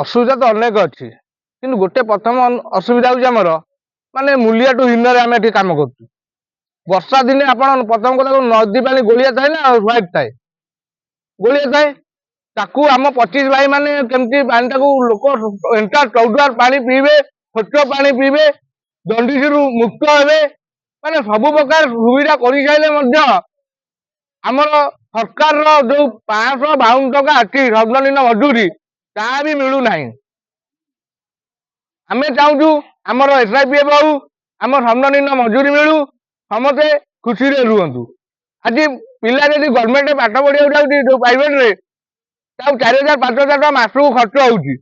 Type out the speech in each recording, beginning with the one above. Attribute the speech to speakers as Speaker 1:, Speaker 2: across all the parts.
Speaker 1: असुविधा तो अनेक अच्छी कि गोटे प्रथम असुविधा हूँ माने मूलियाठू हिन्नरे आम ये कम कर वर्षा दिने आप प्रथम कथा नदी पा गोलिया थाए ना ह्वाइट थाए गोलिया थाए ताकू आम 25 भाई माने केमती पानी लोक एंटा टौडुआर पानी पीबे स्वच्छ पानी पीबे दंडिसी मुक्त हे माने सब प्रकार सुविधा कर सारे आमर सरकार जो 552 टका अच्छी सर्वनिम्न मजूरी ता भी मिलू ना आम चाहूँ आमर SIPF हूँ आम सर्वनिम्न मजूरी मिलू समस्ते खुशी रुहतु आज पिला जब गवर्नमेंट पाठ पढ़ा जाऊँगी जो प्राइवेट रे 4000 5000 टका मासक खर्च होगी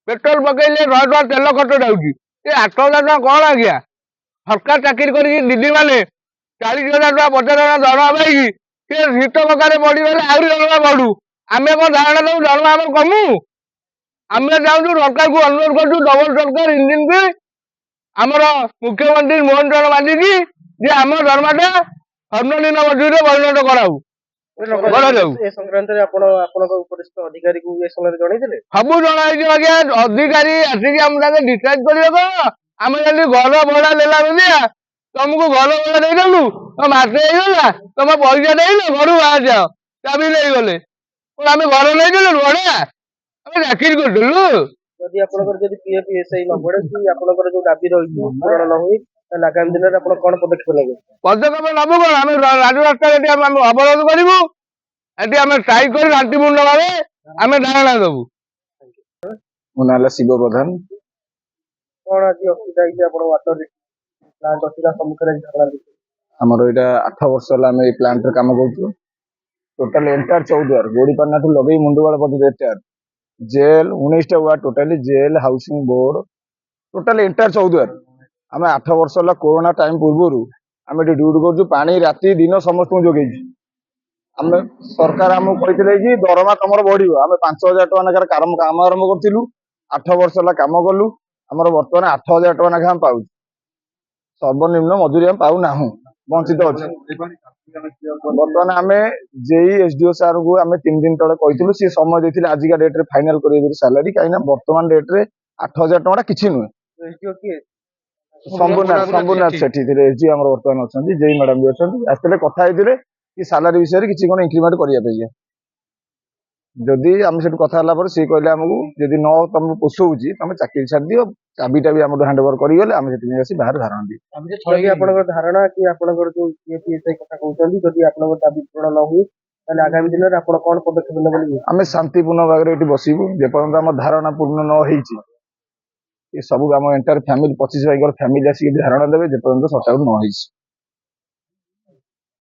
Speaker 1: पेट्रोल पकड़े 100 टका तेल खर्च जाऊँगी ये 8000 टका कौन आज्ञा सरकार चाकरी कर दीदी मैंने 40,000 टका 50,000 दरमा पाई शीत प्रकार बढ़ीगले आहरी दरमा बढ़ू आम कौन धारणा दू दरमा आम कमु आम चाहूँ सरकार को अनुरोध करूँ डबल सरकार इंजिन भी आमर मुख्यमंत्री मोहन चरण मांझी जे आम दरमाटा सर्वनिम्न मजूरी परिणत कराऊ
Speaker 2: अधिकारी को
Speaker 1: सब जन आज्ञा अधिकारी आसिक डिसाइड कर आम जल्दी घर भड़ा देला बुझिया तुमको घर भड़ा देदेलु तो मसे होगा तुम पैसा देल घर बाहर जाओ चाबी नहीं गले आम घर नहीं देलु भड़ा आम चाकरी करूँ
Speaker 2: जदि पीएफ एसआई न बढ़े कि आपनकर जो दाबी रही पूरण न हुई आगामी दिन में कौन पदक्षेप लेंगे
Speaker 1: पदक्षेप नबू कौन आम राजरास्ता अवरोध करूँ ये आम स्ट्राइक कर शांतिपूर्ण भाव आम धारणा देवु
Speaker 3: मो ना शिव प्रधान
Speaker 2: कौन आज असुविधा वाटर प्लांट असुविधा सम्मुखीन
Speaker 3: आमर यहाँ 8 वर्ष आम ये प्लांट काम कर टोटाल एंटायर 14 गोड़ीपाना ठू लगे मुंडवाड़ पर्यटन जेल 19टा ward totally jail housing board total entire 14 आम 8 वर्ष कोरोना टाइम पूर्व आम ड्यूटी कर पानी राति दिन समस्त जोगे आम सरकार आमको कहते कि दरमा तुम बढ़ आम 5,000 टका नाखर काम आरंभ करूँ 8 वर्ष कम कलु आमर बर्तमान 8,000 टका नाखा आम पाऊ सर्वनिम्न मजूरी आम पाऊना वंचित अच्छे बर्तमान आम जेई एसडीओ सार को आम 3 दिन तले कहूँ सी समय देते आजिका डेट रे फाइनाल कर सालारी कहीं बर्तमान डेट रे 8,000 टका किसी नुहे संपूर्ण सेठी एसडीओ आम बर्तमान अच्छा जेई मैडम भी अच्छा आसते कथा कि सालारी विषय किसी कौन इंक्रीमेंट करने जदि आम से कथा सी कहले आमको जदि न तुम पोषौची तुम चाकरी छाड़ दियो चाबीटा भी आम हैंड ओवर करगले आम से बाहर धारणा दी
Speaker 2: धारणा कि जो पीएफआई कथा कहते जदि दाबी पूरण न हुई आगामी दिन में कौन पदक्षेप नेबे
Speaker 3: आम शांतिपूर्ण भाव में बसबू जेपर्यंत आम धारणा पूर्ण न हो सब आम एंटायर फैमिली 25 भाई फैमिली आसिक धारणा देवे जेपर्यंत सटाउट न हो।